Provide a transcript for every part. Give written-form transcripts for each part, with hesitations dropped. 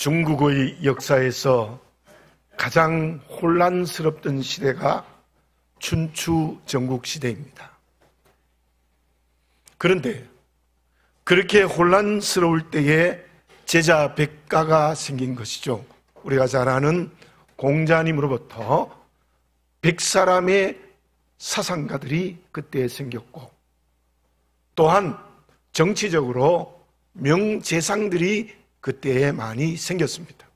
중국의 역사에서 가장 혼란스럽던 시대가 춘추 전국 시대입니다. 그런데 그렇게 혼란스러울 때에 제자 백가가 생긴 것이죠. 우리가 잘 아는 공자님으로부터 100사람의 사상가들이 그때 생겼고, 또한 정치적으로 명재상들이 그때에 많이 생겼습니다.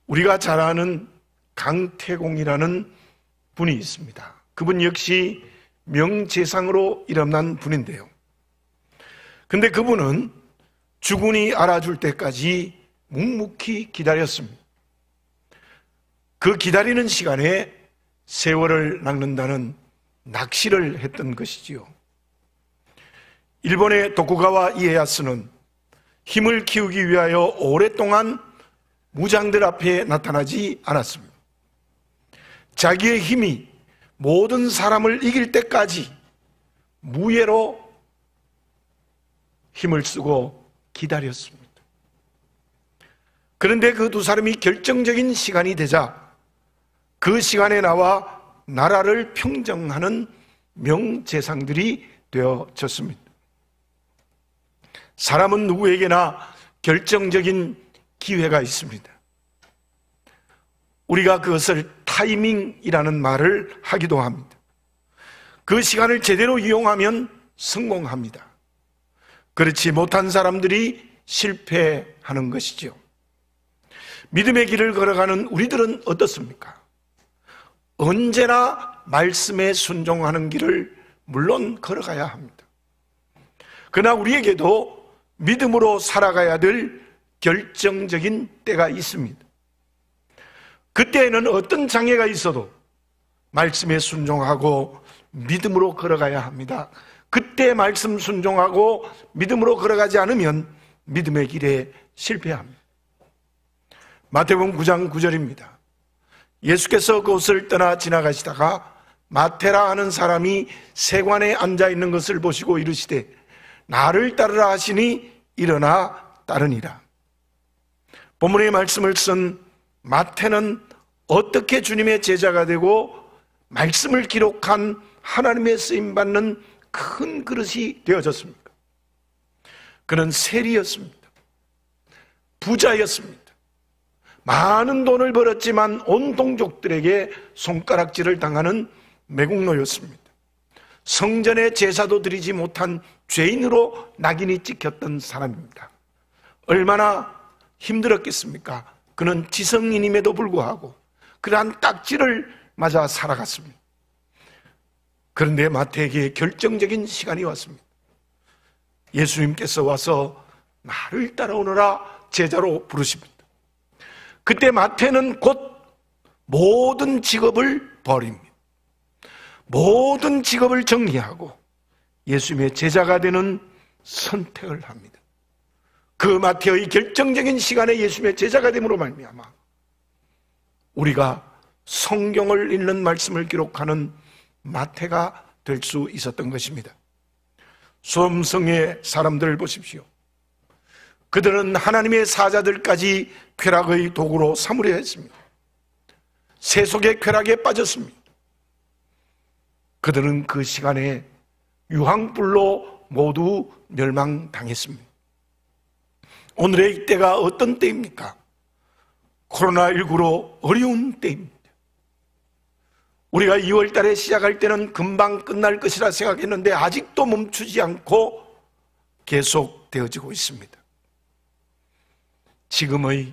우리가 잘 아는 강태공이라는 분이 있습니다. 그분 역시 명재상으로 일어난 분인데요. 근데 그분은 주군이 알아줄 때까지 묵묵히 기다렸습니다. 그 기다리는 시간에 세월을 낚는다는 낚시를 했던 것이지요. 일본의 도쿠가와 이에야스는 힘을 키우기 위하여 오랫동안 무장들 앞에 나타나지 않았습니다. 자기의 힘이 모든 사람을 이길 때까지 무예로 힘을 쓰고 기다렸습니다. 그런데 그 두 사람이 결정적인 시간이 되자 그 시간에 나와 나라를 평정하는 명재상들이 되어졌습니다. 사람은 누구에게나 결정적인 기회가 있습니다. 우리가 그것을 타이밍이라는 말을 하기도 합니다. 그 시간을 제대로 이용하면 성공합니다. 그렇지 못한 사람들이 실패하는 것이죠. 믿음의 길을 걸어가는 우리들은 어떻습니까? 언제나 말씀에 순종하는 길을 물론 걸어가야 합니다. 그러나 우리에게도 믿음으로 살아가야 될 결정적인 때가 있습니다. 그때에는 어떤 장애가 있어도 말씀에 순종하고 믿음으로 걸어가야 합니다. 그때 말씀 순종하고 믿음으로 걸어가지 않으면 믿음의 길에 실패합니다. 마태복음 9장 9절입니다. 예수께서 그곳을 떠나 지나가시다가 마태라 하는 사람이 세관에 앉아있는 것을 보시고 이르시되 나를 따르라 하시니 일어나 따르니라. 본문의 말씀을 쓴 마태는 어떻게 주님의 제자가 되고 말씀을 기록한 하나님의 쓰임받는 큰 그릇이 되어졌습니까? 그는 세리였습니다. 부자였습니다. 많은 돈을 벌었지만 온 동족들에게 손가락질을 당하는 매국노였습니다. 성전에 제사도 드리지 못한 죄인으로 낙인이 찍혔던 사람입니다. 얼마나 힘들었겠습니까? 그는 지성인임에도 불구하고 그러한 딱지를 맞아 살아갔습니다. 그런데 마태에게 결정적인 시간이 왔습니다. 예수님께서 와서 나를 따라오너라 제자로 부르십니다. 그때 마태는 곧 모든 직업을 버립니다. 모든 직업을 정리하고 예수님의 제자가 되는 선택을 합니다. 그 마태의 결정적인 시간에 예수님의 제자가 됨으로 말미암아 우리가 성경을 읽는 말씀을 기록하는 마태가 될 수 있었던 것입니다. 수험성의 사람들을 보십시오. 그들은 하나님의 사자들까지 쾌락의 도구로 삼으려 했습니다. 세속의 쾌락에 빠졌습니다. 그들은 그 시간에 유황불로 모두 멸망당했습니다. 오늘의 이때가 어떤 때입니까? 코로나19로 어려운 때입니다. 우리가 2월 달에 시작할 때는 금방 끝날 것이라 생각했는데 아직도 멈추지 않고 계속되어지고 있습니다. 지금의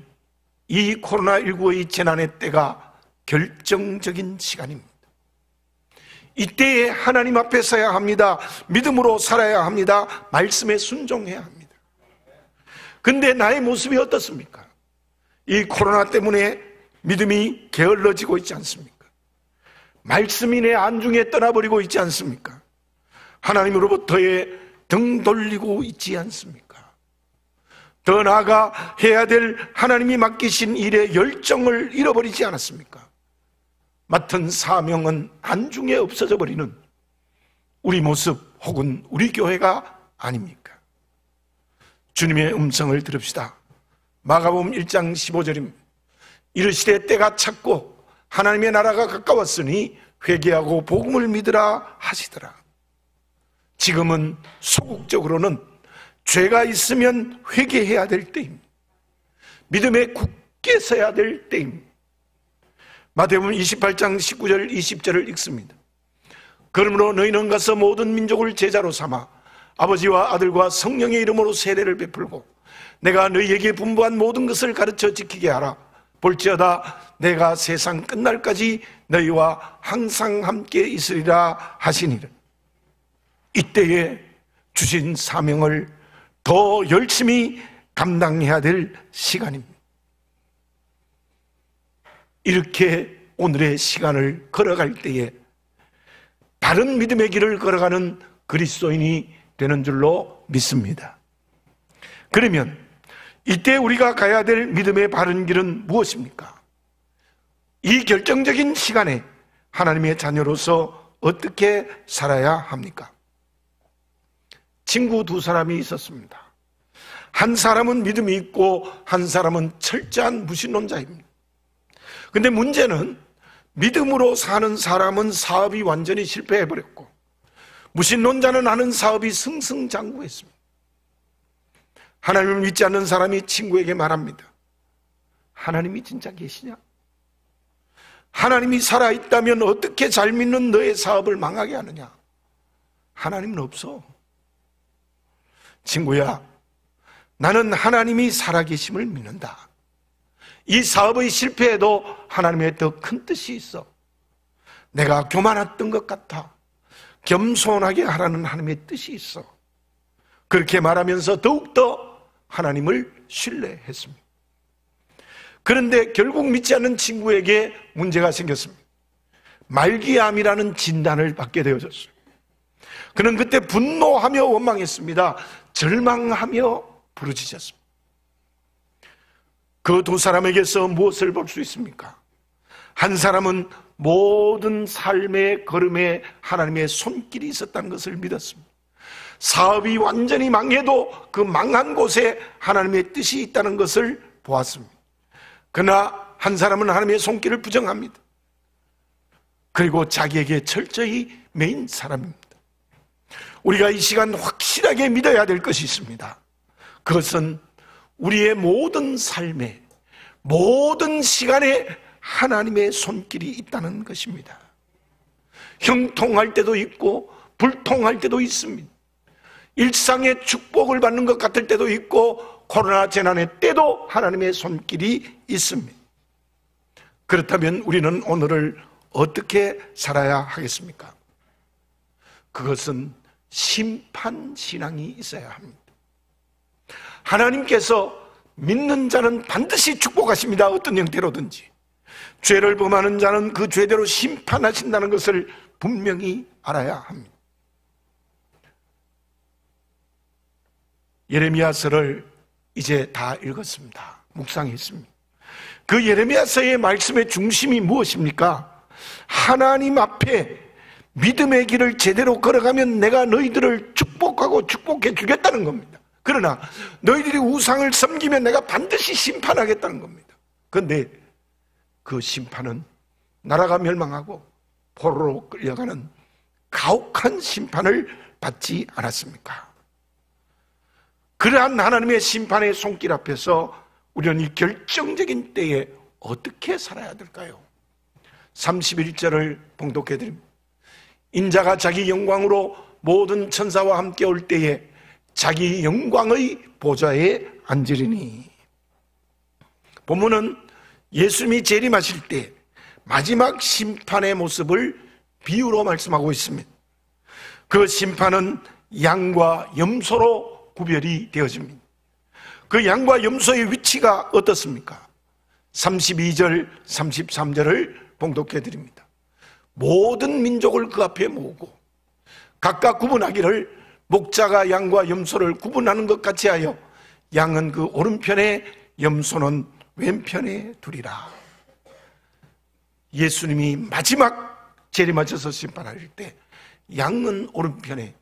이 코로나19의 재난의 때가 결정적인 시간입니다. 이때에 하나님 앞에 서야 합니다. 믿음으로 살아야 합니다. 말씀에 순종해야 합니다. 근데 나의 모습이 어떻습니까? 이 코로나 때문에 믿음이 게을러지고 있지 않습니까? 말씀이 내 안중에 떠나버리고 있지 않습니까? 하나님으로부터의 등 돌리고 있지 않습니까? 더 나아가 해야 될 하나님이 맡기신 일에 열정을 잃어버리지 않았습니까? 맡은 사명은 안중에 없어져 버리는 우리 모습 혹은 우리 교회가 아닙니까? 주님의 음성을 들읍시다. 마가복음 1장 15절입니다. 이르시되 때가 찼고 하나님의 나라가 가까웠으니 회개하고 복음을 믿으라 하시더라. 지금은 소극적으로는 죄가 있으면 회개해야 될 때입니다. 믿음에 굳게 서야 될 때입니다. 마태복음 28장 19절 20절을 읽습니다. 그러므로 너희는 가서 모든 민족을 제자로 삼아 아버지와 아들과 성령의 이름으로 세례를 베풀고 내가 너희에게 분부한 모든 것을 가르쳐 지키게 하라. 볼지어다 내가 세상 끝날까지 너희와 항상 함께 있으리라 하시니라. 이때에 주신 사명을 더 열심히 감당해야 될 시간입니다. 이렇게 오늘의 시간을 걸어갈 때에 바른 믿음의 길을 걸어가는 그리스도인이 되는 줄로 믿습니다. 그러면 이때 우리가 가야 될 믿음의 바른 길은 무엇입니까? 이 결정적인 시간에 하나님의 자녀로서 어떻게 살아야 합니까? 친구 두 사람이 있었습니다. 한 사람은 믿음이 있고 한 사람은 철저한 무신론자입니다. 근데 문제는 믿음으로 사는 사람은 사업이 완전히 실패해버렸고 무신론자는 하는 사업이 승승장구했습니다. 하나님을 믿지 않는 사람이 친구에게 말합니다. 하나님이 진짜 계시냐? 하나님이 살아있다면 어떻게 잘 믿는 너의 사업을 망하게 하느냐? 하나님은 없어. 친구야, 나는 하나님이 살아계심을 믿는다. 이 사업의 실패에도 하나님의 더 큰 뜻이 있어. 내가 교만했던 것 같아. 겸손하게 하라는 하나님의 뜻이 있어. 그렇게 말하면서 더욱더 하나님을 신뢰했습니다. 그런데 결국 믿지 않는 친구에게 문제가 생겼습니다. 말기암이라는 진단을 받게 되어졌어요. 그는 그때 분노하며 원망했습니다. 절망하며 부르짖었습니다. 그 두 사람에게서 무엇을 볼 수 있습니까? 한 사람은 모든 삶의 걸음에 하나님의 손길이 있었다는 것을 믿었습니다. 사업이 완전히 망해도 그 망한 곳에 하나님의 뜻이 있다는 것을 보았습니다. 그러나 한 사람은 하나님의 손길을 부정합니다. 그리고 자기에게 철저히 매인 사람입니다. 우리가 이 시간 확실하게 믿어야 될 것이 있습니다. 그것은 우리의 모든 삶에, 모든 시간에 하나님의 손길이 있다는 것입니다. 형통할 때도 있고 불통할 때도 있습니다. 일상의 축복을 받는 것 같을 때도 있고 코로나 재난의 때도 하나님의 손길이 있습니다. 그렇다면 우리는 오늘을 어떻게 살아야 하겠습니까? 그것은 심판신앙이 있어야 합니다. 하나님께서 믿는 자는 반드시 축복하십니다. 어떤 형태로든지. 죄를 범하는 자는 그 죄대로 심판하신다는 것을 분명히 알아야 합니다. 예레미야서를 이제 다 읽었습니다. 묵상했습니다. 그 예레미야서의 말씀의 중심이 무엇입니까? 하나님 앞에 믿음의 길을 제대로 걸어가면 내가 너희들을 축복하고 축복해 주겠다는 겁니다. 그러나 너희들이 우상을 섬기면 내가 반드시 심판하겠다는 겁니다. 그런데 그 심판은 나라가 멸망하고 포로로 끌려가는 가혹한 심판을 받지 않았습니까? 그러한 하나님의 심판의 손길 앞에서 우리는 이 결정적인 때에 어떻게 살아야 될까요? 31절을 봉독해 드립니다. 인자가 자기 영광으로 모든 천사와 함께 올 때에 자기 영광의 보좌에 앉으리니. 본문은 예수님이 재림하실 때 마지막 심판의 모습을 비유로 말씀하고 있습니다. 그 심판은 양과 염소로 구별이 되어집니다. 그 양과 염소의 위치가 어떻습니까? 32절, 33절을 봉독해 드립니다. 모든 민족을 그 앞에 모으고 각각 구분하기를 목자가 양과 염소를 구분하는 것 같이 하여 양은 그 오른편에 염소는 왼편에 두리라. 예수님이 마지막 재림하셔서 심판하실 때 양은 오른편에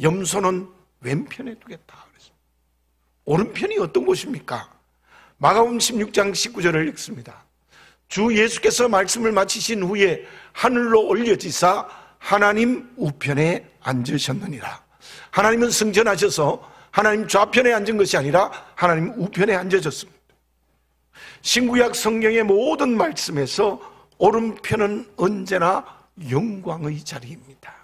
염소는 왼편에 두겠다 그랬습니다. 오른편이 어떤 곳입니까? 마가복음 16장 19절을 읽습니다. 주 예수께서 말씀을 마치신 후에 하늘로 올려지사 하나님 우편에 앉으셨느니라. 하나님은 승천하셔서 하나님 좌편에 앉은 것이 아니라 하나님 우편에 앉으셨습니다. 신구약 성경의 모든 말씀에서 오른편은 언제나 영광의 자리입니다.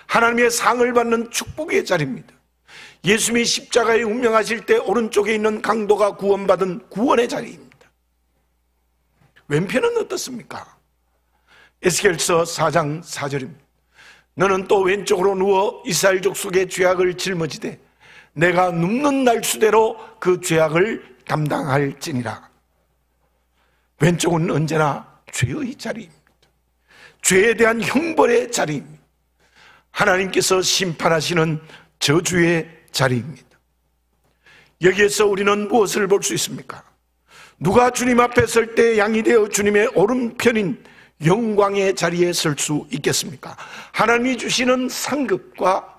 하나님의 상을 받는 축복의 자리입니다. 예수님이 십자가에 운명하실 때 오른쪽에 있는 강도가 구원받은 구원의 자리입니다. 왼편은 어떻습니까? 에스겔서 4장 4절입니다. 너는 또 왼쪽으로 누워 이스라엘 족속의 죄악을 짊어지되 내가 눕는 날수대로 그 죄악을 담당할지니라. 왼쪽은 언제나 죄의 자리입니다. 죄에 대한 형벌의 자리입니다. 하나님께서 심판하시는 저주의 자리입니다. 여기에서 우리는 무엇을 볼 수 있습니까? 누가 주님 앞에 설 때 양이 되어 주님의 오른편인 영광의 자리에 설 수 있겠습니까? 하나님이 주시는 상급과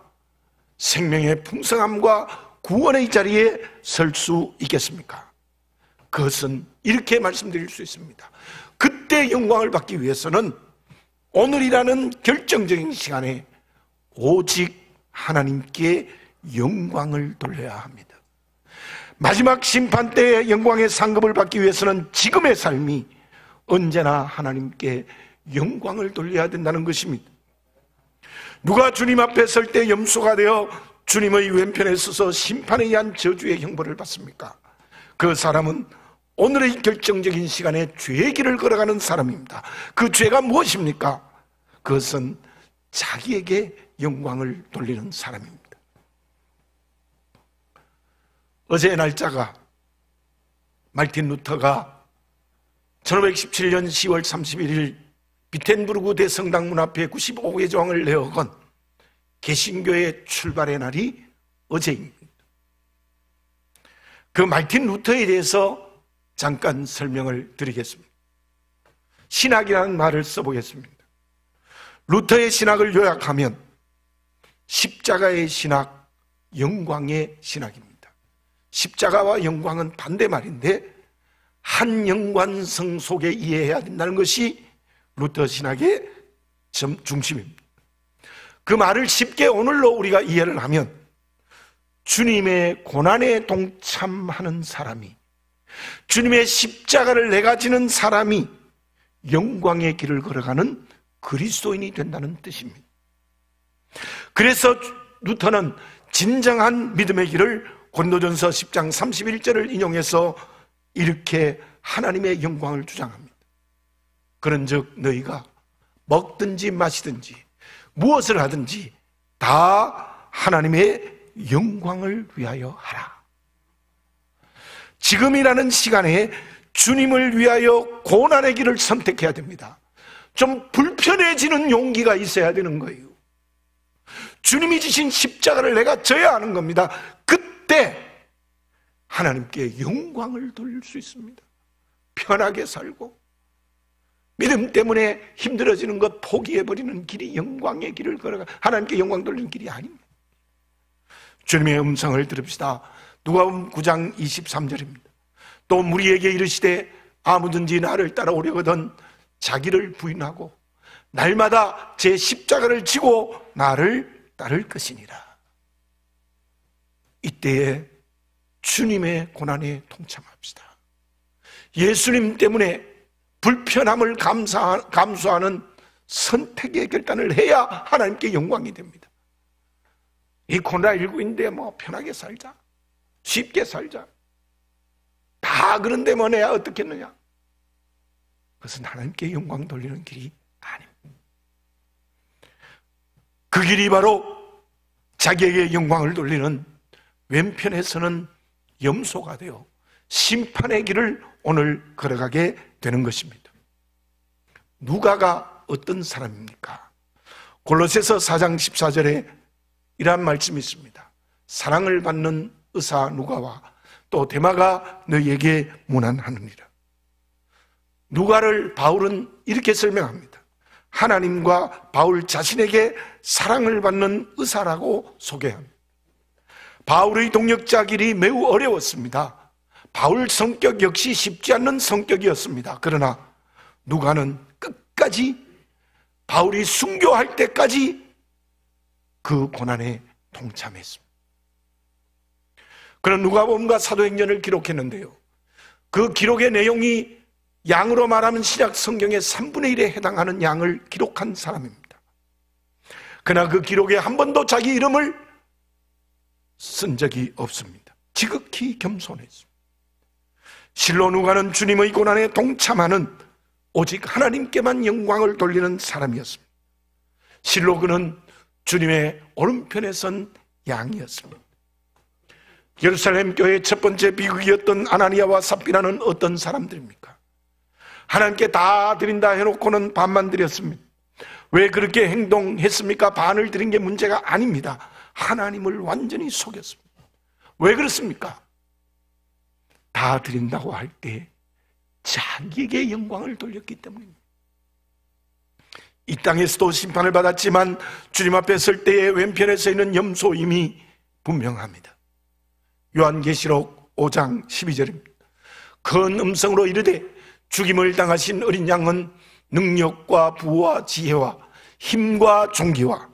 생명의 풍성함과 구원의 자리에 설 수 있겠습니까? 그것은 이렇게 말씀드릴 수 있습니다. 그때 영광을 받기 위해서는 오늘이라는 결정적인 시간에 오직 하나님께 영광을 돌려야 합니다. 마지막 심판 때의 영광의 상급을 받기 위해서는 지금의 삶이 언제나 하나님께 영광을 돌려야 된다는 것입니다. 누가 주님 앞에 설 때 염소가 되어 주님의 왼편에 서서 심판에 의한 저주의 형벌을 받습니까? 그 사람은 오늘의 결정적인 시간에 죄의 길을 걸어가는 사람입니다. 그 죄가 무엇입니까? 그것은 자기에게 영광을 돌리는 사람입니다. 어제의 날짜가 말틴 루터가 1517년 10월 31일 비텐부르크 대성당 문 앞에 95개 조항을 내어건 개신교의 출발의 날이 어제입니다. 그 말틴 루터에 대해서 잠깐 설명을 드리겠습니다. 신학이라는 말을 써보겠습니다. 루터의 신학을 요약하면 십자가의 신학, 영광의 신학입니다. 십자가와 영광은 반대말인데 한 연관성 속에 이해해야 된다는 것이 루터 신학의 중심입니다. 그 말을 쉽게 오늘로 우리가 이해를 하면 주님의 고난에 동참하는 사람이, 주님의 십자가를 내가 지는 사람이 영광의 길을 걸어가는 그리스도인이 된다는 뜻입니다. 그래서 루터는 진정한 믿음의 길을 고린도전서 10장 31절을 인용해서 이렇게 하나님의 영광을 주장합니다. 그런즉 너희가 먹든지 마시든지 무엇을 하든지 다 하나님의 영광을 위하여 하라. 지금이라는 시간에 주님을 위하여 고난의 길을 선택해야 됩니다. 좀 불편해지는 용기가 있어야 되는 거예요. 주님이 지신 십자가를 내가 져야 하는 겁니다. 그때 하나님께 영광을 돌릴 수 있습니다. 편하게 살고 믿음 때문에 힘들어지는 것 포기해버리는 길이 영광의 길을 걸어가 하나님께 영광 돌리는 길이 아닙니다. 주님의 음성을 들읍시다. 누가복음 9장 23절입니다. 또 무리에게 이르시되 아무든지 나를 따라오려거든 자기를 부인하고 날마다 제 십자가를 지고 나를 따를 것이니라. 이때에 주님의 고난에 동참합시다. 예수님 때문에 불편함을 감수하는 선택의 결단을 해야 하나님께 영광이 됩니다. 이 코로나19인데 뭐 편하게 살자, 쉽게 살자, 다 그런데 뭐 내가 어떻겠느냐. 그것은 하나님께 영광 돌리는 길이 아닙니다. 그 길이 바로 자기에게 영광을 돌리는 왼편에서는 염소가 되어 심판의 길을 오늘 걸어가게 되는 것입니다. 누가가 어떤 사람입니까? 골로새서 4장 14절에 이러한 말씀이 있습니다. 사랑을 받는 의사 누가와 또 데마가 너희에게 문안하느니라. 누가를 바울은 이렇게 설명합니다. 하나님과 바울 자신에게 사랑을 받는 의사라고 소개합니다. 바울의 동역자 길이 매우 어려웠습니다. 바울 성격 역시 쉽지 않는 성격이었습니다. 그러나 누가는 끝까지 바울이 순교할 때까지 그 고난에 동참했습니다. 그런 누가복음과 사도행전을 기록했는데요, 그 기록의 내용이 양으로 말하면 신약 성경의 3분의 1에 해당하는 양을 기록한 사람입니다. 그러나 그 기록에 한 번도 자기 이름을 쓴 적이 없습니다. 지극히 겸손했습니다. 실로 누가는 주님의 고난에 동참하는 오직 하나님께만 영광을 돌리는 사람이었습니다. 실로 그는 주님의 오른편에 선 양이었습니다. 예루살렘 교회의 첫 번째 비극이었던 아나니아와 삽비라는 어떤 사람들입니까? 하나님께 다 드린다 해놓고는 반만 드렸습니다. 왜 그렇게 행동했습니까? 반을 드린 게 문제가 아닙니다. 하나님을 완전히 속였습니다. 왜 그렇습니까? 다 드린다고 할 때 자기에게 영광을 돌렸기 때문입니다. 이 땅에서도 심판을 받았지만 주님 앞에 설 때의 왼편에 서 있는 염소임이 분명합니다. 요한계시록 5장 12절입니다. 큰 음성으로 이르되 죽임을 당하신 어린 양은 능력과 부와 지혜와 힘과 존귀와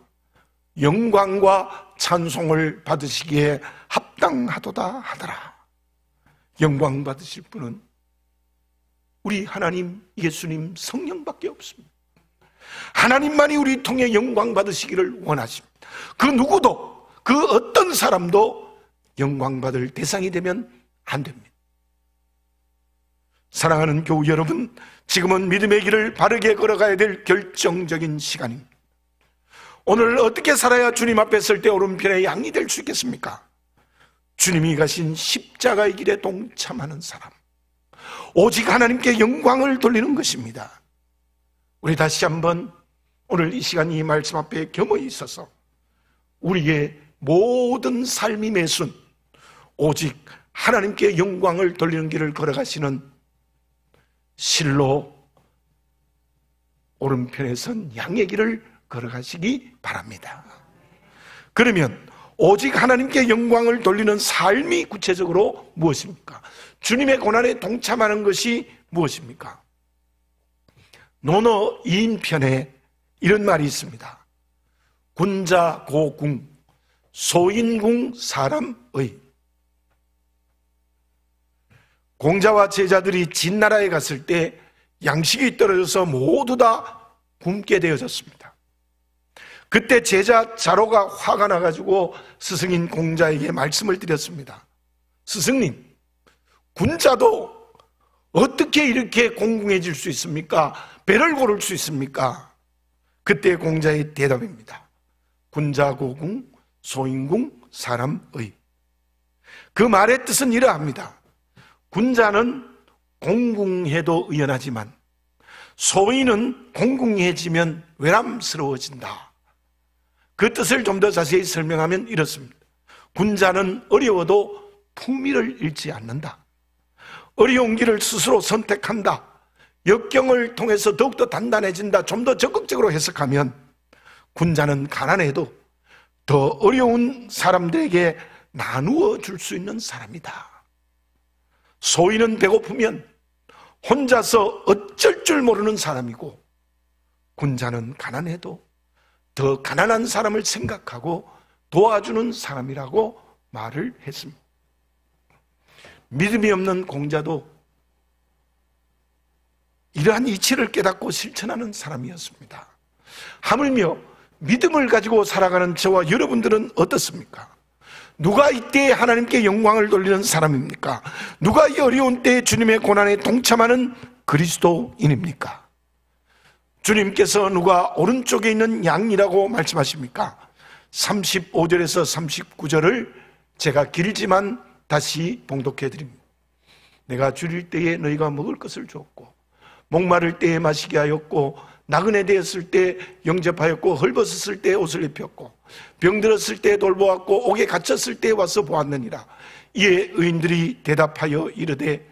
영광과 찬송을 받으시기에 합당하도다 하더라. 영광 받으실 분은 우리 하나님 예수님 성령밖에 없습니다. 하나님만이 우리 통해 영광 받으시기를 원하십니다. 그 누구도, 그 어떤 사람도 영광 받을 대상이 되면 안 됩니다. 사랑하는 교우 여러분, 지금은 믿음의 길을 바르게 걸어가야 될 결정적인 시간입니다. 오늘 어떻게 살아야 주님 앞에 설 때 오른편의 양이 될 수 있겠습니까? 주님이 가신 십자가의 길에 동참하는 사람, 오직 하나님께 영광을 돌리는 것입니다. 우리 다시 한번 오늘 이 시간 이 말씀 앞에 겸허히 있어서 우리의 모든 삶이 매순 오직 하나님께 영광을 돌리는 길을 걸어가시는 실로 오른편에 선 양의 길을 걸어가시기 바랍니다. 그러면 오직 하나님께 영광을 돌리는 삶이 구체적으로 무엇입니까? 주님의 고난에 동참하는 것이 무엇입니까? 논어 2인편에 이런 말이 있습니다. 군자 고궁 소인궁 사람의. 공자와 제자들이 진나라에 갔을 때 양식이 떨어져서 모두 다 굶게 되어졌습니다. 그때 제자 자로가 화가 나가지고 스승인 공자에게 말씀을 드렸습니다. 스승님, 군자도 어떻게 이렇게 공궁해질 수 있습니까? 배를 고를 수 있습니까? 그때 공자의 대답입니다. 군자고궁 소인궁 사람의. 그 말의 뜻은 이러합니다. 군자는 공궁해도 의연하지만 소인은 공궁해지면 외람스러워진다. 그 뜻을 좀 더 자세히 설명하면 이렇습니다. 군자는 어려워도 품위를 잃지 않는다. 어려운 길을 스스로 선택한다. 역경을 통해서 더욱더 단단해진다. 좀 더 적극적으로 해석하면 군자는 가난해도 더 어려운 사람들에게 나누어 줄 수 있는 사람이다. 소인은 배고프면 혼자서 어쩔 줄 모르는 사람이고 군자는 가난해도 더 가난한 사람을 생각하고 도와주는 사람이라고 말을 했습니다. 믿음이 없는 공자도 이러한 이치를 깨닫고 실천하는 사람이었습니다. 하물며 믿음을 가지고 살아가는 저와 여러분들은 어떻습니까? 누가 이때에 하나님께 영광을 돌리는 사람입니까? 누가 이 어려운 때에 주님의 고난에 동참하는 그리스도인입니까? 주님께서 누가 오른쪽에 있는 양이라고 말씀하십니까? 35절에서 39절을 제가 길지만 다시 봉독해 드립니다. 내가 줄일 때에 너희가 먹을 것을 주었고 목마를 때에 마시게 하였고 나그네 되었을 때 영접하였고 헐벗었을 때 옷을 입혔고 병들었을 때 돌보았고 옥에 갇혔을 때 와서 보았느니라. 이에 의인들이 대답하여 이르되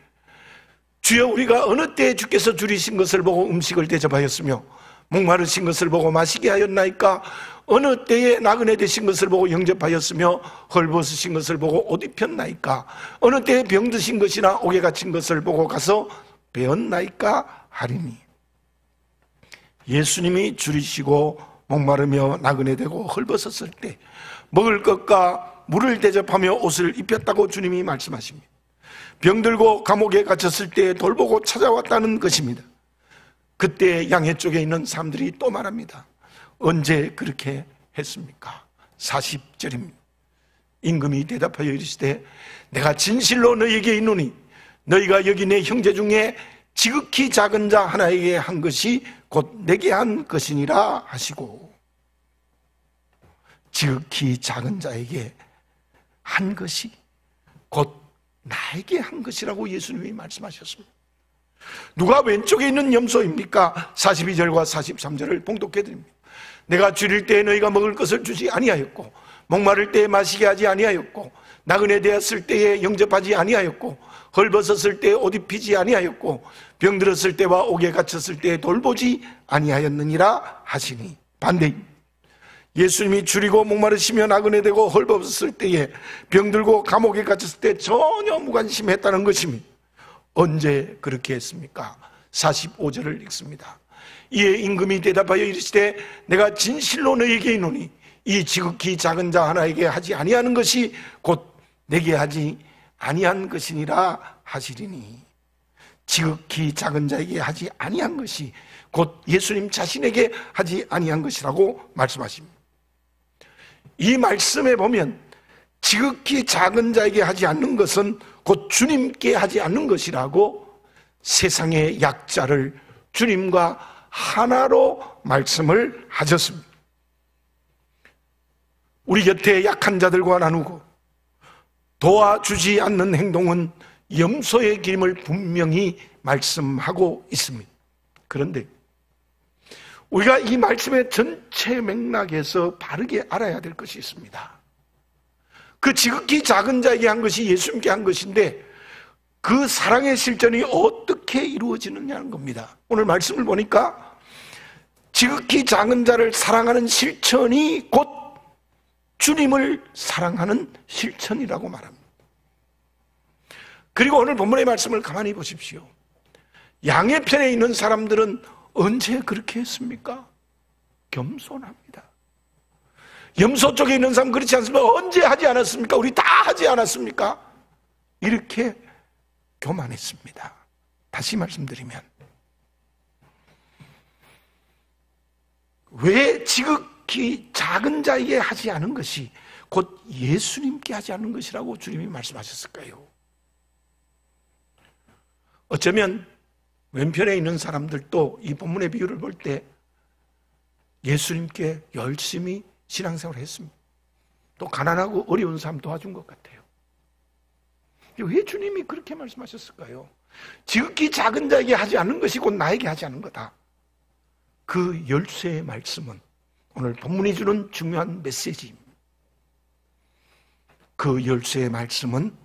주여 우리가 어느 때에 주께서 줄이신 것을 보고 음식을 대접하였으며 목마르신 것을 보고 마시게 하였나이까? 어느 때에 나그네 되신 것을 보고 영접하였으며 헐벗으신 것을 보고 옷 입혔나이까? 어느 때에 병드신 것이나 옥에 갇힌 것을 보고 가서 배웠나이까? 하리니. 예수님이 줄이시고 목마르며 나그네 되고 헐벗었을 때 먹을 것과 물을 대접하며 옷을 입혔다고 주님이 말씀하십니다. 병들고 감옥에 갇혔을 때 돌보고 찾아왔다는 것입니다. 그때 양해 쪽에 있는 사람들이 또 말합니다. 언제 그렇게 했습니까? 40절입니다. 임금이 대답하여 이르시되 내가 진실로 너희에게 이르노니 너희가 여기 내 형제 중에 지극히 작은 자 하나에게 한 것이 곧 내게 한 것이니라 하시고, 지극히 작은 자에게 한 것이 곧 나에게 한 것이라고 예수님이 말씀하셨습니다. 누가 왼쪽에 있는 염소입니까? 42절과 43절을 봉독해 드립니다. 내가 줄일 때에 너희가 먹을 것을 주지 아니하였고 목마를 때에 마시게 하지 아니하였고 나그네 되었을 때에 영접하지 아니하였고 헐벗었을 때에 옷 입히지 아니하였고 병들었을 때와 옥에 갇혔을 때에 돌보지 아니하였느니라 하시니. 반대입니다. 예수님이 줄이고 목마르시며 나그네 되고 헐벗었을 때에 병들고 감옥에 갇혔을 때 전혀 무관심했다는 것입니다. 언제 그렇게 했습니까? 45절을 읽습니다. 이에 임금이 대답하여 이르시되 내가 진실로 너희에게 이르노니 이 지극히 작은 자 하나에게 하지 아니하는 것이 곧 내게 하지 아니한 것이니라 하시리니. 지극히 작은 자에게 하지 아니한 것이 곧 예수님 자신에게 하지 아니한 것이라고 말씀하십니다. 이 말씀에 보면 지극히 작은 자에게 하지 않는 것은 곧 주님께 하지 않는 것이라고 세상의 약자를 주님과 하나로 말씀을 하셨습니다. 우리 곁에 약한 자들과 나누고 도와주지 않는 행동은 염소의 기름을 분명히 말씀하고 있습니다. 그런데 우리가 이 말씀의 전체 맥락에서 바르게 알아야 될 것이 있습니다. 그 지극히 작은 자에게 한 것이 예수님께 한 것인데 그 사랑의 실천이 어떻게 이루어지느냐는 겁니다. 오늘 말씀을 보니까 지극히 작은 자를 사랑하는 실천이 곧 주님을 사랑하는 실천이라고 말합니다. 그리고 오늘 본문의 말씀을 가만히 보십시오. 양의 편에 있는 사람들은 언제 그렇게 했습니까? 겸손합니다. 염소 쪽에 있는 사람 그렇지 않습니까? 언제 하지 않았습니까? 우리 다 하지 않았습니까? 이렇게 교만했습니다. 다시 말씀드리면 왜 지극히 작은 자에게 하지 않은 것이 곧 예수님께 하지 않는 것이라고 주님이 말씀하셨을까요? 어쩌면 왼편에 있는 사람들도 이 본문의 비유를 볼 때 예수님께 열심히 신앙생활을 했습니다. 또 가난하고 어려운 사람 도와준 것 같아요. 왜 주님이 그렇게 말씀하셨을까요? 지극히 작은 자에게 하지 않는 것이 곧 나에게 하지 않는 거다. 그 열쇠의 말씀은 오늘 본문이 주는 중요한 메시지입니다. 그 열쇠의 말씀은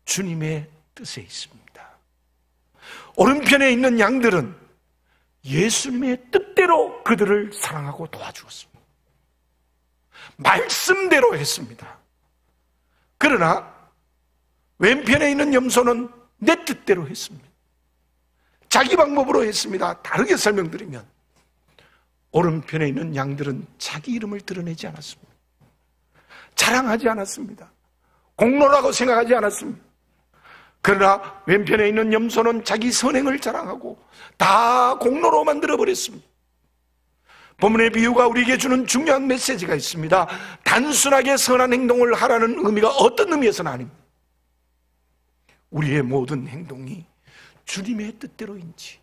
주님의 뜻에 있습니다. 오른편에 있는 양들은 예수님의 뜻대로 그들을 사랑하고 도와주었습니다. 말씀대로 했습니다. 그러나 왼편에 있는 염소는 내 뜻대로 했습니다. 자기 방법으로 했습니다. 다르게 설명드리면 오른편에 있는 양들은 자기 이름을 드러내지 않았습니다. 자랑하지 않았습니다. 공로라고 생각하지 않았습니다. 그러나 왼편에 있는 염소는 자기 선행을 자랑하고 다 공로로 만들어버렸습니다. 본문의 비유가 우리에게 주는 중요한 메시지가 있습니다. 단순하게 선한 행동을 하라는 의미가 어떤 의미에서는 아닙니다. 우리의 모든 행동이 주님의 뜻대로인지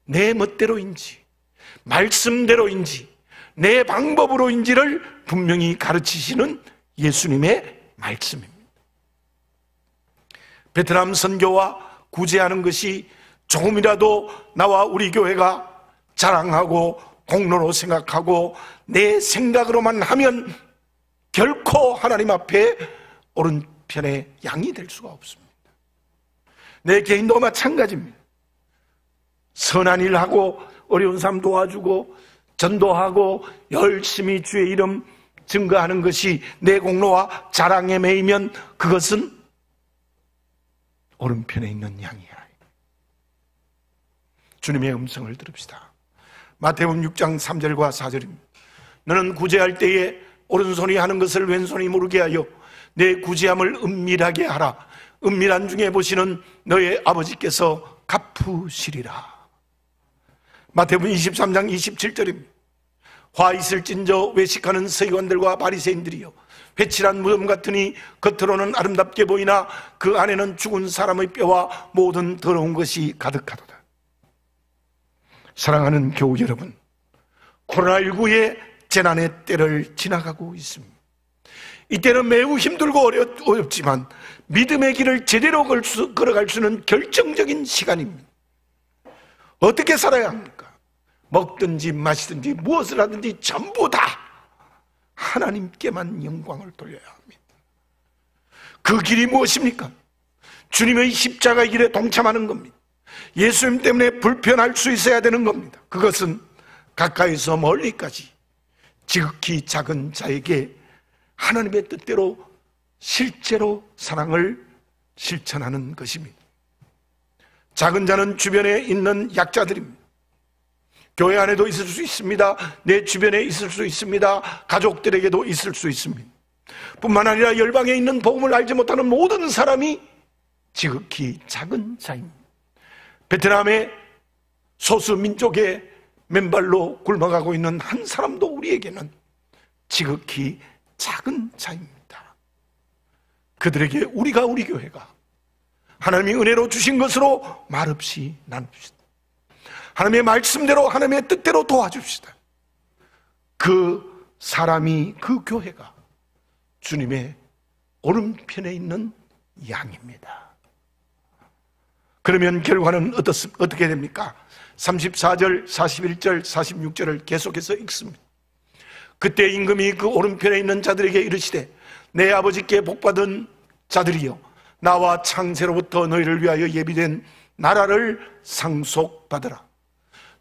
내 멋대로인지 말씀대로인지 내 방법으로인지를 분명히 가르치시는 예수님의 말씀입니다. 베트남 선교와 구제하는 것이 조금이라도 나와 우리 교회가 자랑하고 공로로 생각하고 내 생각으로만 하면 결코 하나님 앞에 오른편의 양이 될 수가 없습니다. 내 개인도 마찬가지입니다. 선한 일 하고 어려운 사람 도와주고 전도하고 열심히 주의 이름 증거하는 것이 내 공로와 자랑에 매이면 그것은 오른편에 있는 양이야. 주님의 음성을 들읍시다. 마태복음 6장 3절과 4절입니다. 너는 구제할 때에 오른손이 하는 것을 왼손이 모르게 하여 내 구제함을 은밀하게 하라. 은밀한 중에 보시는 너의 아버지께서 갚으시리라. 마태복음 23장 27절입니다. 화 있을진저 외식하는 서기관들과 바리새인들이여, 회칠한 무덤 같으니 겉으로는 아름답게 보이나 그 안에는 죽은 사람의 뼈와 모든 더러운 것이 가득하도다. 사랑하는 교우 여러분, 코로나19의 재난의 때를 지나가고 있습니다. 이때는 매우 힘들고 어렵지만 믿음의 길을 제대로 걸어갈 수 있는 결정적인 시간입니다. 어떻게 살아야 합니까? 먹든지 마시든지 무엇을 하든지 전부 다 하나님께만 영광을 돌려야 합니다. 그 길이 무엇입니까? 주님의 십자가의 길에 동참하는 겁니다. 예수님 때문에 불편할 수 있어야 되는 겁니다. 그것은 가까이서 멀리까지 지극히 작은 자에게 하나님의 뜻대로 실제로 사랑을 실천하는 것입니다. 작은 자는 주변에 있는 약자들입니다. 교회 안에도 있을 수 있습니다. 내 주변에 있을 수 있습니다. 가족들에게도 있을 수 있습니다. 뿐만 아니라 열방에 있는 복음을 알지 못하는 모든 사람이 지극히 작은 자입니다. 베트남의 소수 민족의 맨발로 굶어가고 있는 한 사람도 우리에게는 지극히 작은 자입니다. 그들에게 우리 교회가 하나님이 은혜로 주신 것으로 말없이 나눕시다. 하나님의 말씀대로 하나님의 뜻대로 도와줍시다. 그 사람이, 그 교회가 주님의 오른편에 있는 양입니다. 그러면 결과는 어떻게 됩니까? 34절, 41절, 46절을 계속해서 읽습니다. 그때 임금이 그 오른편에 있는 자들에게 이르시되 내 아버지께 복받은 자들이여, 나와 창세로부터 너희를 위하여 예비된 나라를 상속받으라.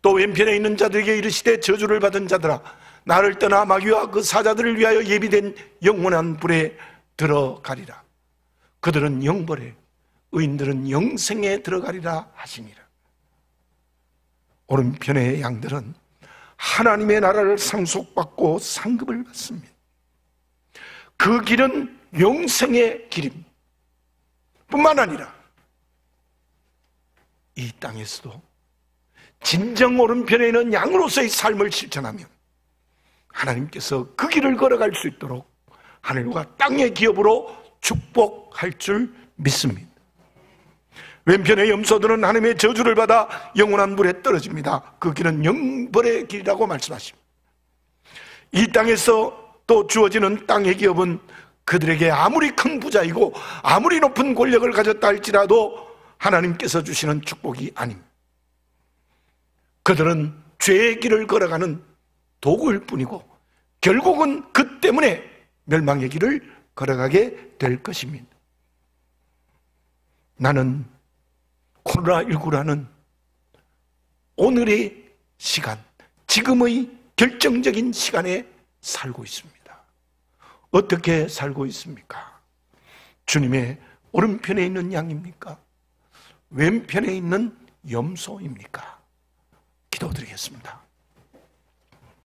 또 왼편에 있는 자들에게 이르시되 저주를 받은 자들아, 나를 떠나 마귀와 그 사자들을 위하여 예비된 영원한 불에 들어가리라. 그들은 영벌에, 의인들은 영생에 들어가리라 하시니라. 오른편의 양들은 하나님의 나라를 상속받고 상급을 받습니다. 그 길은 영생의 길입니다. 뿐만 아니라 이 땅에서도 진정 오른편에 있는 양으로서의 삶을 실천하면 하나님께서 그 길을 걸어갈 수 있도록 하늘과 땅의 기업으로 축복할 줄 믿습니다. 왼편의 염소들은 하나님의 저주를 받아 영원한 불에 떨어집니다. 그 길은 영벌의 길이라고 말씀하십니다. 이 땅에서 또 주어지는 땅의 기업은 그들에게 아무리 큰 부자이고 아무리 높은 권력을 가졌다 할지라도 하나님께서 주시는 축복이 아닙니다. 그들은 죄의 길을 걸어가는 도구일 뿐이고 결국은 그 때문에 멸망의 길을 걸어가게 될 것입니다. 나는 코로나19라는 오늘의 시간, 지금의 결정적인 시간에 살고 있습니다. 어떻게 살고 있습니까? 주님의 오른편에 있는 양입니까? 왼편에 있는 염소입니까? 기도드리겠습니다.